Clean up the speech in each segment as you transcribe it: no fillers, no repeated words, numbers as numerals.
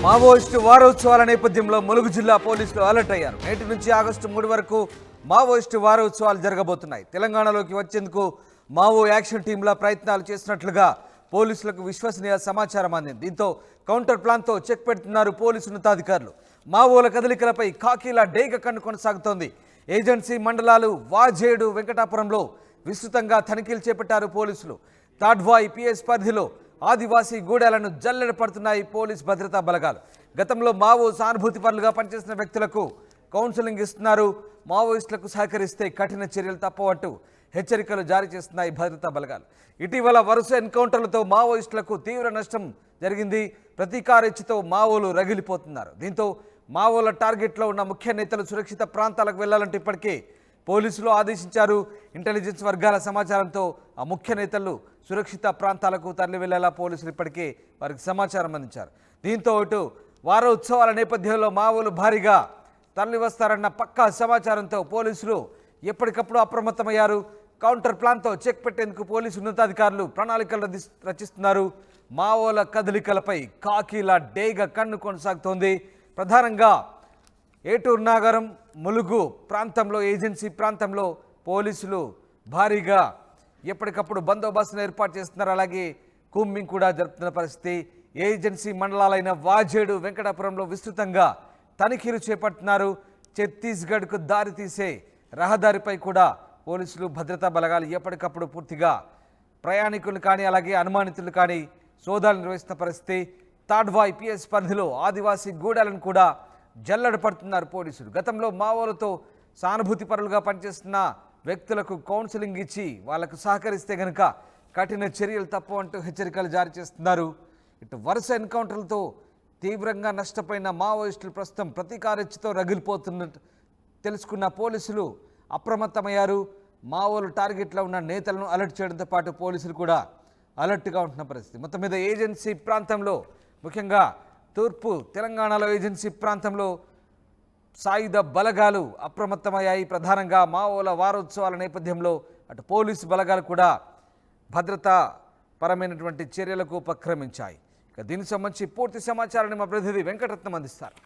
Maoist వారోత్సవాల నేపథ్యంలో ములుగు జిల్లా పోలీసులు అలర్ట్ అయ్యారు. నేటి నుంచి ఆగస్టు 3 వరకు మావోయిస్టు వారోత్సవాలు జరగబోతున్నాయి. తెలంగాణలోకి వచ్చేందుకు మావో యాక్షన్ టీంల ప్రయత్నాలు చేస్తున్నట్లుగా పోలీసులకు విశ్వసనీయ సమాచారం అందింది. దీంతో కౌంటర్ ప్లాన్తో చెక్ పెడుతున్నారు పోలీసు ఉన్నతాధికారులు. మావోల కదలికలపై కాకీల డేగ కన్ను కొనసాగుతోంది. ఏజెన్సీ మండలాలు వాజేడు, వెంకటాపురంలో విస్తృతంగా తనిఖీలు చేపట్టారు పోలీసులు. తాడ్వాయి పిఎస్ పరిధిలో ఆదివాసీ గూడాలను జల్లెడ పడుతున్నాయి పోలీస్ భద్రతా బలగాలు. గతంలో మావో సానుభూతి పరులుగా పనిచేసిన వ్యక్తులకు కౌన్సిలింగ్ ఇస్తున్నారు. మావోయిస్టులకు సహకరిస్తే కఠిన చర్యలు తప్పవంటూ హెచ్చరికలు జారీ చేస్తున్నాయి భద్రతా బలగాలు. ఇటీవల వరుస ఎన్కౌంటర్లతో మావోయిస్టులకు తీవ్ర నష్టం జరిగింది. ప్రతీకారేచ్ఛతో మావోలు రగిలిపోతున్నారు. దీంతో మావోల టార్గెట్లో ఉన్న ముఖ్య నేతలు సురక్షిత ప్రాంతాలకు వెళ్లాలంటే ఇప్పటికే పోలీసులు ఆదేశించారు. ఇంటెలిజెన్స్ వర్గాల సమాచారంతో ఆ ముఖ్య నేతలు సురక్షిత ప్రాంతాలకు తరలి వెళ్లేలా పోలీసులు ఇప్పటికే వారికి సమాచారం అందించారు. దీంతో ఇటు వారోత్సవాల నేపథ్యంలో మావోలు భారీగా తరలి వస్తారన్న పక్కా సమాచారంతో పోలీసులు ఎప్పటికప్పుడు అప్రమత్తమయ్యారు. కౌంటర్ ప్లాన్తో చెక్ పెట్టేందుకు పోలీసు ఉన్నతాధికారులు ప్రణాళికలు రచిస్తున్నారు. మావోల కదలికలపై కాకీల డేగ కన్ను కొనసాగుతోంది. ప్రధానంగా ఏటూరు నాగరం, ములుగు ప్రాంతంలో, ఏజెన్సీ ప్రాంతంలో పోలీసులు భారీగా ఎప్పటికప్పుడు బందోబస్తును ఏర్పాటు చేస్తున్నారు. అలాగే కూంబింగ్ కూడా జరుపుతున్న పరిస్థితి. ఏజెన్సీ మండలాలైన వాజేడు, వెంకటాపురంలో విస్తృతంగా తనిఖీలు చేపడుతున్నారు. ఛత్తీస్గఢ్కు దారి తీసే రహదారిపై కూడా పోలీసులు భద్రతా బలగాలు ఎప్పటికప్పుడు పూర్తిగా ప్రయాణికులు కానీ అలాగే అనుమానితులు కానీ సోదాలు నిర్వహిస్తున్న పరిస్థితి. తాడ్వాయి పిఎస్ పరిధిలో ఆదివాసీ గూడాలను కూడా జల్లెడ పడుతున్నారు పోలీసులు. గతంలో మావోలతో సానుభూతి పరులుగా పనిచేస్తున్న వ్యక్తులకు కౌన్సిలింగ్ ఇచ్చి వాళ్లకు సహకరిస్తే గనక కఠిన చర్యలు తప్పవంటూ హెచ్చరికలు జారీ చేస్తున్నారు. ఇటు వరుస ఎన్కౌంటర్లతో తీవ్రంగా నష్టపోయిన మావోయిస్టులు ప్రస్తుతం ప్రతీకారేచ్ఛతో రగిలిపోతున్నట్టు తెలుసుకున్న పోలీసులు అప్రమత్తమయ్యారు. మావోలు టార్గెట్లో ఉన్న నేతలను అలర్ట్ చేయడంతో పాటు పోలీసులు కూడా అలర్ట్గా ఉంటున్న పరిస్థితి. మొత్తం మీద ఏజెన్సీ ప్రాంతంలో, ముఖ్యంగా తూర్పు తెలంగాణలో ఏజెన్సీ ప్రాంతంలో సాయుధ బలగాలు అప్రమత్తమయ్యాయి. ప్రధానంగా మావోల వారోత్సవాల నేపథ్యంలో అటు పోలీసు బలగాలు కూడా భద్రతా పరమైనటువంటి చర్యలకు ఉపక్రమించాయి. ఇక దీనికి సంబంధించి పూర్తి సమాచారాన్ని మా ప్రతినిధి వెంకటరత్నం అందిస్తారు.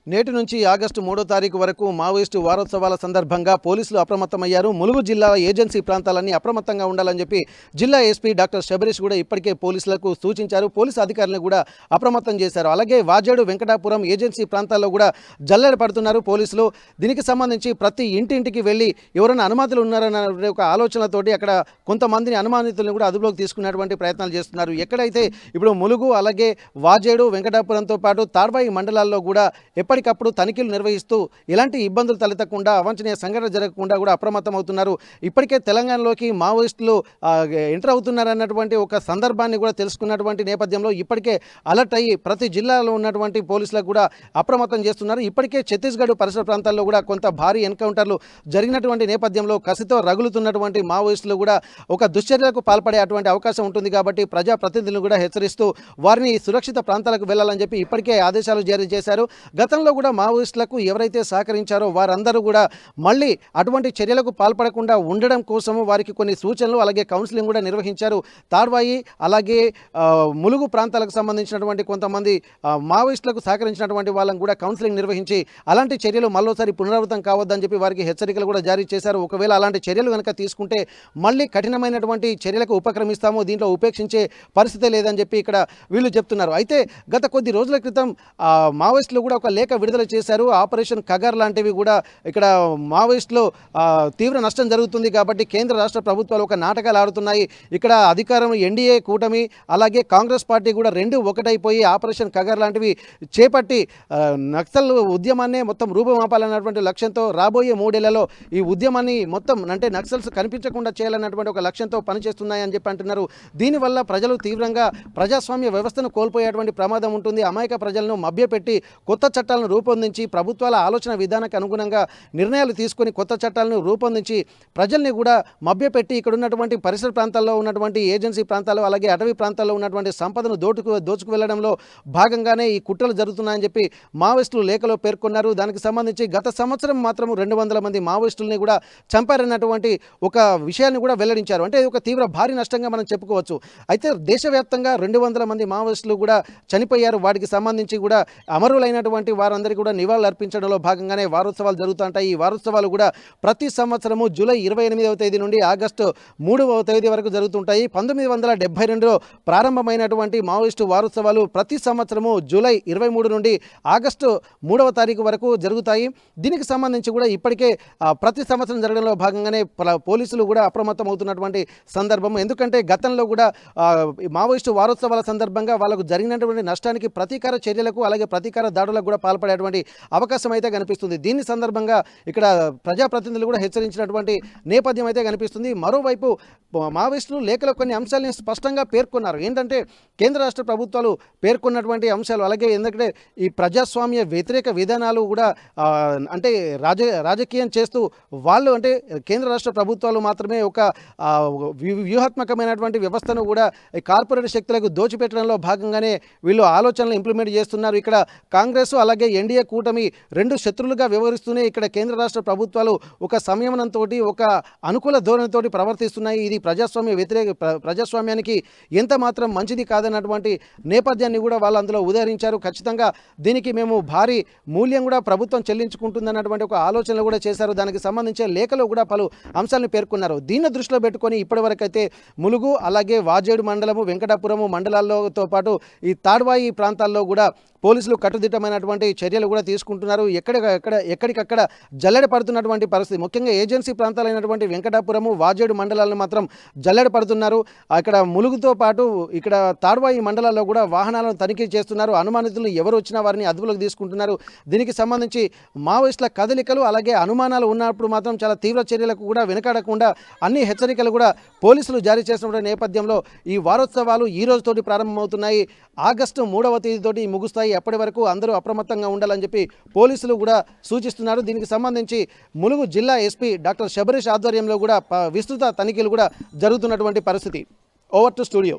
నేటి నుంచి ఆగస్టు 3వ తారీఖు వరకు మావోయిస్టు వారోత్సవాల సందర్భంగా పోలీసులు అప్రమత్తమయ్యారు. ములుగు జిల్లా ఏజెన్సీ ప్రాంతాలన్నీ అప్రమత్తంగా ఉండాలని చెప్పి జిల్లా ఎస్పీ డాక్టర్ శబరీష్ కూడా ఇప్పటికే పోలీసులకు సూచించారు. పోలీసు అధికారులను కూడా అప్రమత్తం చేశారు. అలాగే వాజేడు, వెంకటాపురం ఏజెన్సీ ప్రాంతాల్లో కూడా జల్లెడ పడుతున్నారు పోలీసులు. దీనికి సంబంధించి ప్రతి ఇంటింటికి వెళ్ళి ఎవరైనా అనుమతులు ఉన్నారన్న ఒక ఆలోచనతోటి అక్కడ కొంతమందిని అనుమానితులను కూడా అదుపులోకి తీసుకున్నటువంటి ప్రయత్నాలు చేస్తున్నారు. ఎక్కడైతే ఇప్పుడు ములుగు, అలాగే వాజేడు, వెంకటాపురంతో పాటు తాడ్వాయి మండలాల్లో కూడా ఎప్పటికప్పుడు తనిఖీలు నిర్వహిస్తూ ఎలాంటి ఇబ్బందులు తలెత్తకుండా, అవాంఛనీయ సంఘటన జరగకుండా కూడా అప్రమత్తం అవుతున్నారు. ఇప్పటికే తెలంగాణలోకి మావోయిస్టులు ఎంటర్ అవుతున్నారన్నటువంటి ఒక సందర్భాన్ని కూడా తెలుసుకున్నటువంటి నేపథ్యంలో ఇప్పటికే అలర్ట్ అయ్యి ప్రతి జిల్లాలో ఉన్నటువంటి పోలీసులకు కూడా అప్రమత్తం చేస్తున్నారు. ఇప్పటికే ఛత్తీస్గఢ్ పరిసర ప్రాంతాల్లో కూడా కొంత భారీ ఎన్కౌంటర్లు జరిగినటువంటి నేపథ్యంలో కసితో రగులుతున్నటువంటి మావోయిస్టులు కూడా ఒక దుశ్చర్యలకు పాల్పడే అటువంటి అవకాశం ఉంటుంది. కాబట్టి ప్రజాప్రతినిధులను కూడా హెచ్చరిస్తూ వారిని సురక్షిత ప్రాంతాలకు వెళ్లాలని చెప్పి ఇప్పటికే ఆదేశాలు జారీ చేశారు. గతంలో కూడా మావోయిస్టులకు ఎవరైతే సహకరించారో వారందరూ కూడా మళ్ళీ అటువంటి చర్యలకు పాల్పడకుండా ఉండడం కోసము వారికి కొన్ని సూచనలు, అలాగే కౌన్సిలింగ్ కూడా నిర్వహించారు. తాడ్వాయి అలాగే ములుగు ప్రాంతాలకు సంబంధించినటువంటి కొంతమంది మావోయిస్టులకు సహకరించినటువంటి వాళ్ళని కూడా కౌన్సిలింగ్ నిర్వహించి అలాంటి చర్యలు మరోసారి పునరావృతం కావద్దని చెప్పి వారికి హెచ్చరికలు కూడా జారీ చేశారు. ఒకవేళ అలాంటి చర్యలు కనుక తీసుకుంటే మళ్ళీ కఠినమైనటువంటి చర్యలకు ఉపక్రమిస్తాము, దీంట్లో ఉపేక్షించే పరిస్థితే లేదని చెప్పి ఇక్కడ వీళ్ళు చెప్తున్నారు. అయితే గత కొద్ది రోజుల క్రితం మావోయిస్టులు కూడా ఒక లేఖ విడుదల చేశారు. ఆపరేషన్ కగర్ లాంటివి కూడా ఇక్కడ మావోయిస్టులు తీవ్ర నష్టం జరుగుతుంది కాబట్టి కేంద్ర రాష్ట్ర ప్రభుత్వాలు ఒక నాటకాలు ఆడుతున్నాయి. ఇక్కడ అధికారం ఎన్డీఏ కూటమి అలాగే కాంగ్రెస్ పార్టీ కూడా రెండు ఒకటైపోయి ఆపరేషన్ కగర్ లాంటివి చేపట్టి నక్సల్ ఉద్యమాన్నే మొత్తం రూపుమాపాలన్నటువంటి లక్ష్యంతో రాబోయే 3 ఏళ్లలో ఈ ఉద్యమాన్ని మొత్తం అంటే నక్సల్స్ కనిపించకుండా చేయాలన్నటువంటి ఒక లక్ష్యంతో పనిచేస్తున్నాయని చెప్పి అంటున్నారు. దీనివల్ల ప్రజలు తీవ్రంగా ప్రజాస్వామ్య వ్యవస్థను కోల్పోయేటువంటి ప్రమాదం ఉంటుంది. అమాయక ప్రజలను మభ్యపెట్టి కొత్త చట్టాలను చట్టాలను రూపొందించి ప్రభుత్వాల ఆలోచన విధానానికి అనుగుణంగా నిర్ణయాలు తీసుకొని కొత్త చట్టాలను రూపొందించి ప్రజల్ని కూడా మభ్యపెట్టి ఇక్కడ ఉన్నటువంటి పరిసర ప్రాంతాల్లో ఉన్నటువంటి ఏజెన్సీ ప్రాంతాలు అలాగే అటవీ ప్రాంతాల్లో ఉన్నటువంటి సంపదను దోచుకు వెళ్లడంలో భాగంగానే ఈ కుట్రలు జరుగుతున్నాయని చెప్పి మావోయిస్టులు లేఖలో పేర్కొన్నారు. దానికి సంబంధించి గత సంవత్సరం మాత్రం 200 మంది మావోయిస్టుల్ని కూడా చంపారన్నటువంటి ఒక విషయాన్ని కూడా వెల్లడించారు. అంటే ఇది ఒక తీవ్ర భారీ నష్టంగా మనం చెప్పుకోవచ్చు. అయితే దేశవ్యాప్తంగా 200 మంది మావోయిస్టులు కూడా చనిపోయారు. వాటికి సంబంధించి కూడా అమరులైనటువంటి వారందరికీ కూడా నివాళులు అర్పించడంలో భాగంగానే వారోత్సవాలు జరుగుతుంటాయి. ఈ వారోత్సవాలు కూడా ప్రతి సంవత్సరము జూలై 28వ తేదీ నుండి ఆగస్టు 3వ తేదీ వరకు జరుగుతుంటాయి. 1972లో ప్రారంభమైనటువంటి మావోయిస్టు వారోత్సవాలు ప్రతి సంవత్సరము జూలై 23 నుండి ఆగస్టు 3వ తారీఖు వరకు జరుగుతాయి. దీనికి సంబంధించి కూడా ఇప్పటికే ప్రతి సంవత్సరం జరగడంలో భాగంగానే పోలీసులు కూడా అప్రమత్తం అవుతున్నటువంటి సందర్భం. ఎందుకంటే గతంలో కూడా మావోయిస్టు వారోత్సవాల సందర్భంగా వాళ్ళకు జరిగినటువంటి నష్టానికి ప్రతీకార చర్యలకు అలాగే ప్రతీకార దాడులకు కూడా పాల్పడేటువంటి అవకాశం అయితే కనిపిస్తుంది. దీని సందర్భంగా ఇక్కడ ప్రజాప్రతినిధులు కూడా హెచ్చరించినటువంటి నేపథ్యం అయితే కనిపిస్తుంది. మరోవైపు మావోయిస్టులు లేఖలో కొన్ని అంశాలను స్పష్టంగా పేర్కొన్నారు. ఏంటంటే కేంద్ర రాష్ట్ర ప్రభుత్వాలు పేర్కొన్నటువంటి అంశాలు అలాగే ఎందుకంటే ఈ ప్రజాస్వామ్య వ్యతిరేక విధానాలు కూడా అంటే రాజకీయం చేస్తూ వాళ్ళు అంటే కేంద్ర రాష్ట్ర ప్రభుత్వాలు మాత్రమే ఒక వ్యూహాత్మకమైనటువంటి వ్యవస్థను కూడా కార్పొరేట్ శక్తులకు దోచిపెట్టడంలో భాగంగానే వీళ్ళు ఆలోచనలు ఇంప్లిమెంట్ చేస్తున్నారు. ఇక్కడ కాంగ్రెస్ అలాగే ఎన్డీఏ కూటమి రెండు శత్రులుగా వ్యవహరిస్తూనే ఇక్కడ కేంద్ర రాష్ట్ర ప్రభుత్వాలు ఒక సంయమనంతో ఒక అనుకూల ధోరణితో ప్రవర్తిస్తున్నాయి. ఇది ప్రజాస్వామ్యానికి ఎంత మాత్రం మంచిది కాదన్నటువంటి నేపథ్యాన్ని కూడా వాళ్ళు అందులో ఉదహరించారు. ఖచ్చితంగా దీనికి మేము భారీ మూల్యం కూడా ప్రభుత్వం చెల్లించుకుంటుందన్నటువంటి ఒక ఆలోచనలు కూడా చేశారు. దానికి సంబంధించిన లేఖలో కూడా పలు అంశాలను పేర్కొన్నారు. దీన్ని దృష్టిలో పెట్టుకొని ఇప్పటివరకైతే ములుగు అలాగే వాజేడు మండలము వెంకటాపురము మండలాలతో పాటు ఈ తాడ్వాయి ప్రాంతాల్లో కూడా పోలీసులు కట్టుదిట్టమైనటువంటి చర్యలు కూడా తీసుకుంటున్నారు. ఎక్కడికక్కడ జల్లెడ పడుతున్నటువంటి పరిస్థితి ముఖ్యంగా ఏజెన్సీ ప్రాంతాలైనటువంటి వెంకటాపురము వాజేడు మండలాలను మాత్రం జల్లెడ పడుతున్నారు. అక్కడ ములుగుతో పాటు ఇక్కడ తాడ్వాయి మండలాల్లో కూడా వాహనాలను తనిఖీ చేస్తున్నారు. అనుమానితులు ఎవరు వచ్చినా వారిని అదుపులోకి తీసుకుంటున్నారు. దీనికి సంబంధించి మావోయిస్టుల కదలికలు అలాగే అనుమానాలు ఉన్నప్పుడు మాత్రం చాలా తీవ్ర చర్యలకు కూడా వెనకాడకుండా అన్ని హెచ్చరికలు కూడా పోలీసులు జారీ చేసినటువంటి నేపథ్యంలో ఈ వారోత్సవాలు ఈ రోజుతోటి ప్రారంభమవుతున్నాయి. ఆగస్టు 3వ తేదీతోటి ముగుస్తాయి. అప్పటి వరకు అందరూ అప్రమత్తంగా ఉండాలని చెప్పి పోలీసులు కూడా సూచిస్తున్నారు. దీనికి సంబంధించి ములుగు జిల్లా ఎస్పీ డాక్టర్ శబరీష్ ఆధ్వర్యంలో కూడా విస్తృత తనిఖీలు కూడా జరుగుతున్నటువంటి పరిస్థితి. Over to studio.